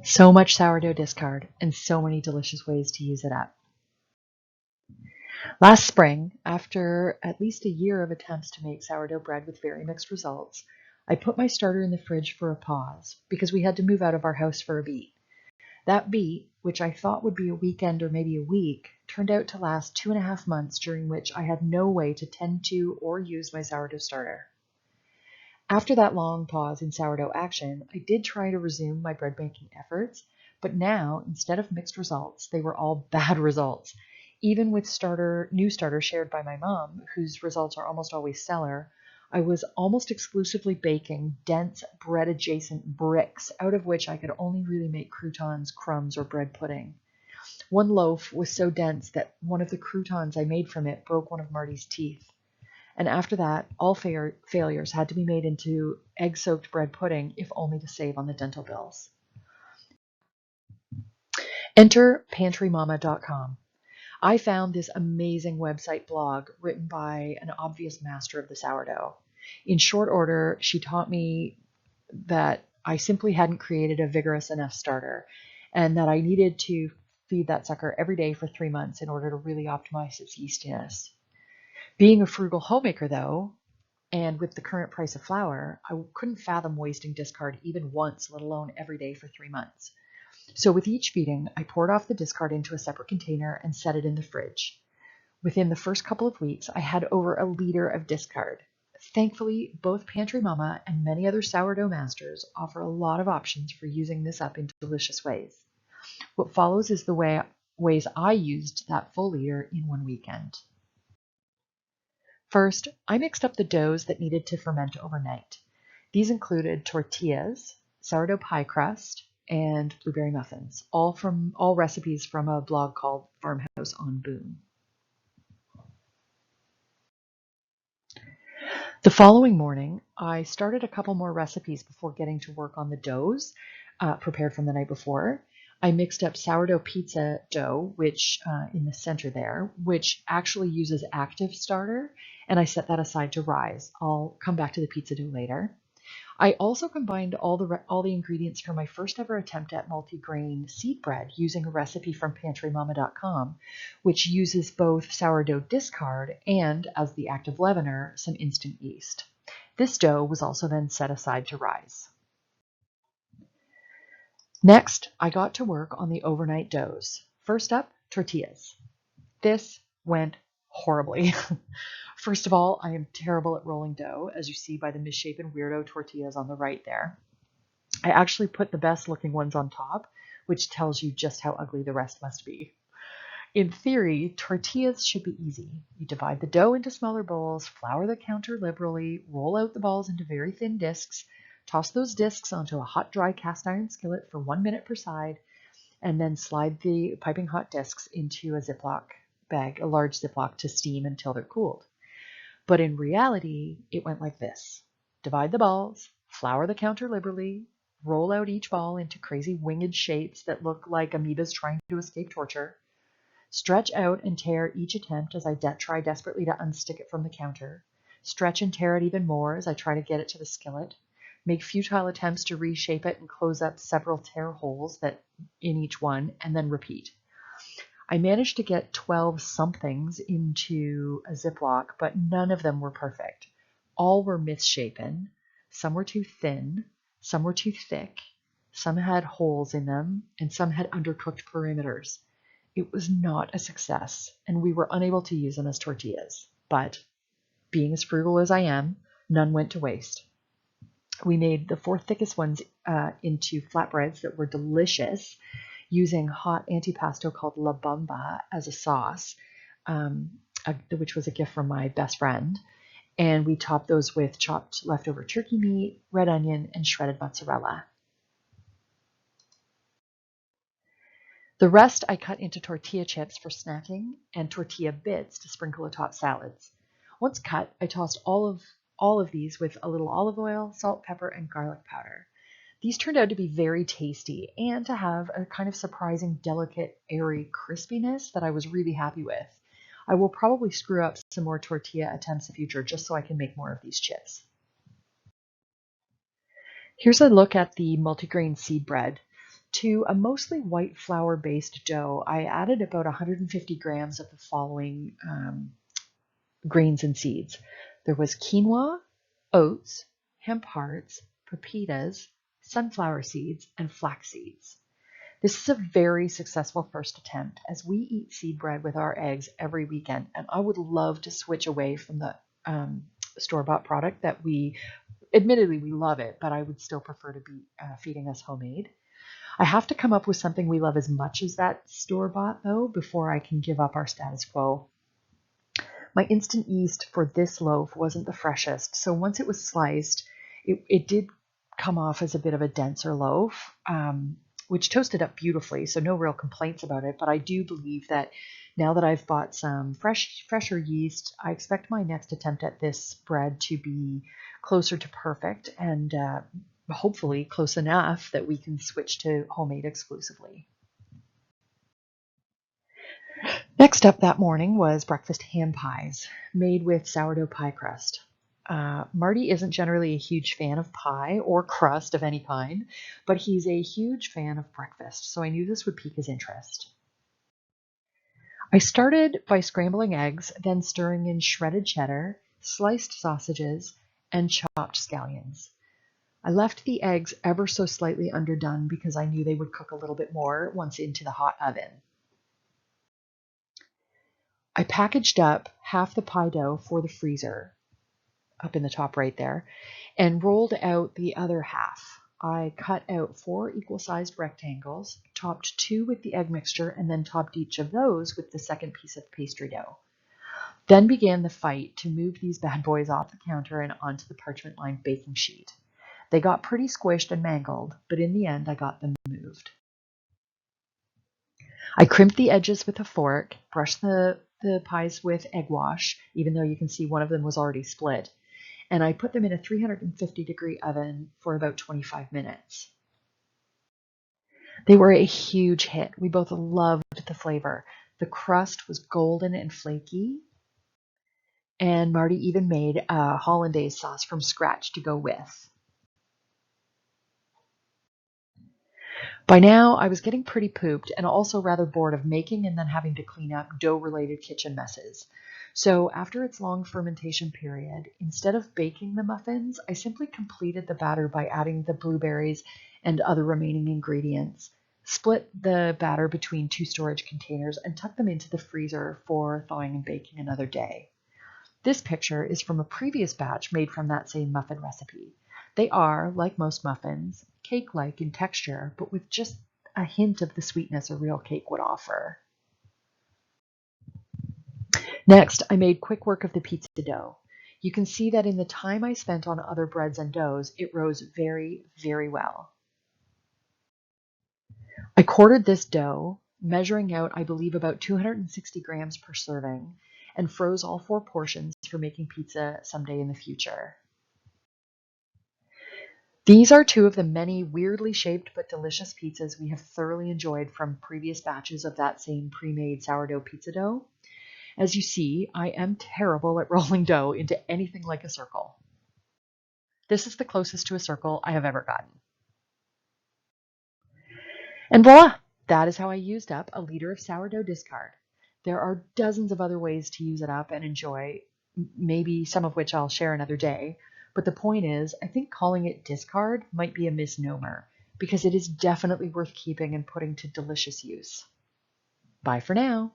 So much sourdough discard and so many delicious ways to use it up. Last spring, after at least a year of attempts to make sourdough bread with very mixed results, I put my starter in the fridge for a pause because we had to move out of our house for a beat. That beat, which I thought would be a weekend or maybe a week, turned out to last 2.5 months, during which I had no way to tend to or use my sourdough starter. After that long pause in sourdough action, I did try to resume my bread making efforts, but now, instead of mixed results, they were all bad results. Even with new starter shared by my mom, whose results are almost always stellar, I was almost exclusively baking dense bread-adjacent bricks, out of which I could only really make croutons, crumbs, or bread pudding. One loaf was so dense that one of the croutons I made from it broke one of Marty's teeth. And after that, all failures had to be made into egg-soaked bread pudding, if only to save on the dental bills. Enter PantryMama.com. I found this amazing website blog written by an obvious master of the sourdough. In short order, she taught me that I simply hadn't created a vigorous enough starter, and that I needed to feed that sucker every day for 3 months in order to really optimize its yeastiness. Being a frugal homemaker, though, and with the current price of flour, I couldn't fathom wasting discard even once, let alone every day for 3 months. So with each feeding, I poured off the discard into a separate container and set it in the fridge. Within the first couple of weeks, I had over a liter of discard. Thankfully, both Pantry Mama and many other sourdough masters offer a lot of options for using this up in delicious ways. What follows is the ways I used that full liter in one weekend. First, I mixed up the doughs that needed to ferment overnight. These included tortillas, sourdough pie crust, and blueberry muffins, all recipes from a blog called Farmhouse on Boone. The following morning, I started a couple more recipes before getting to work on the doughs prepared from the night before. I mixed up sourdough pizza dough, which in the center there, which actually uses active starter, and I set that aside to rise. I'll come back to the pizza dough later. I also combined all the ingredients for my first ever attempt at multigrain seed bread using a recipe from PantryMama.com, which uses both sourdough discard and, as the active leavener, some instant yeast. This dough was also then set aside to rise. Next, I got to work on the overnight doughs. First up, tortillas. This went horribly. First of all, I am terrible at rolling dough, as you see by the misshapen weirdo tortillas on the right there. I actually put the best looking ones on top, which tells you just how ugly the rest must be. In theory, tortillas should be easy. You divide the dough into smaller bowls, flour the counter liberally, roll out the balls into very thin discs, toss those discs onto a hot, dry cast iron skillet for 1 minute per side, and then slide the piping hot discs into a Ziploc bag, a large Ziploc, to steam until they're cooled. But in reality, it went like this. Divide the balls, flour the counter liberally, roll out each ball into crazy winged shapes that look like amoebas trying to escape torture, stretch out and tear each attempt as I try desperately to unstick it from the counter, stretch and tear it even more as I try to get it to the skillet, make futile attempts to reshape it and close up several tear holes in each one, and then repeat. I managed to get 12 somethings into a Ziploc, but none of them were perfect. All were misshapen. Some were too thin, some were too thick, some had holes in them, and some had undercooked perimeters. It was not a success, and we were unable to use them as tortillas. But, being as frugal as I am, none went to waste. We made the 4 thickest ones into flatbreads that were delicious, using hot antipasto called La Bamba as a sauce, which was a gift from my best friend. And we topped those with chopped leftover turkey meat, red onion, and shredded mozzarella. The rest I cut into tortilla chips for snacking and tortilla bits to sprinkle atop salads. Once cut, I tossed all of these with a little olive oil, salt, pepper, and garlic powder. These turned out to be very tasty and to have a kind of surprising, delicate, airy crispiness that I was really happy with. I will probably screw up some more tortilla attempts in the future just so I can make more of these chips. Here's a look at the multigrain seed bread. To a mostly white flour based dough, I added about 150 grams of the following grains and seeds. There was quinoa, oats, hemp hearts, pepitas, sunflower seeds, and flax seeds. This is a very successful first attempt as we eat seed bread with our eggs every weekend, and I would love to switch away from the store-bought product that admittedly, we love it, but I would still prefer to be feeding us homemade. I have to come up with something we love as much as that store-bought, though, before I can give up our status quo. My instant yeast for this loaf wasn't the freshest, so once it was sliced, it did come off as a bit of a denser loaf, which toasted up beautifully, so no real complaints about it. But I do believe that now that I've bought some fresher yeast, I expect my next attempt at this bread to be closer to perfect and hopefully close enough that we can switch to homemade exclusively. Next up that morning was breakfast ham pies made with sourdough pie crust. Marty isn't generally a huge fan of pie or crust of any kind, but he's a huge fan of breakfast, so I knew this would pique his interest. I started by scrambling eggs, then stirring in shredded cheddar, sliced sausages, and chopped scallions. I left the eggs ever so slightly underdone because I knew they would cook a little bit more once into the hot oven. I packaged up half the pie dough for the freezer, up in the top right there, and rolled out the other half. I cut out 4 equal-sized rectangles, topped 2 with the egg mixture, and then topped each of those with the second piece of pastry dough. Then began the fight to move these bad boys off the counter and onto the parchment-lined baking sheet. They got pretty squished and mangled, but in the end I got them moved. I crimped the edges with a fork, brushed the pies with egg wash, even though you can see one of them was already split, and I put them in a 350-degree oven for about 25 minutes. They were a huge hit. We both loved the flavor. The crust was golden and flaky, and Marty even made a hollandaise sauce from scratch to go with. By now, I was getting pretty pooped and also rather bored of making and then having to clean up dough-related kitchen messes. So after its long fermentation period, instead of baking the muffins, I simply completed the batter by adding the blueberries and other remaining ingredients, split the batter between 2 storage containers, and tucked them into the freezer for thawing and baking another day. This picture is from a previous batch made from that same muffin recipe. They are, like most muffins, cake-like in texture, but with just a hint of the sweetness a real cake would offer. Next, I made quick work of the pizza dough. You can see that in the time I spent on other breads and doughs, it rose very, very well. I quartered this dough, measuring out, I believe, about 260 grams per serving, and froze all 4 portions for making pizza someday in the future. These are 2 of the many weirdly shaped but delicious pizzas we have thoroughly enjoyed from previous batches of that same pre-made sourdough pizza dough. As you see, I am terrible at rolling dough into anything like a circle. This is the closest to a circle I have ever gotten. And voila! That is how I used up a liter of sourdough discard. There are dozens of other ways to use it up and enjoy, maybe some of which I'll share another day. But the point is, I think calling it discard might be a misnomer, because it is definitely worth keeping and putting to delicious use. Bye for now.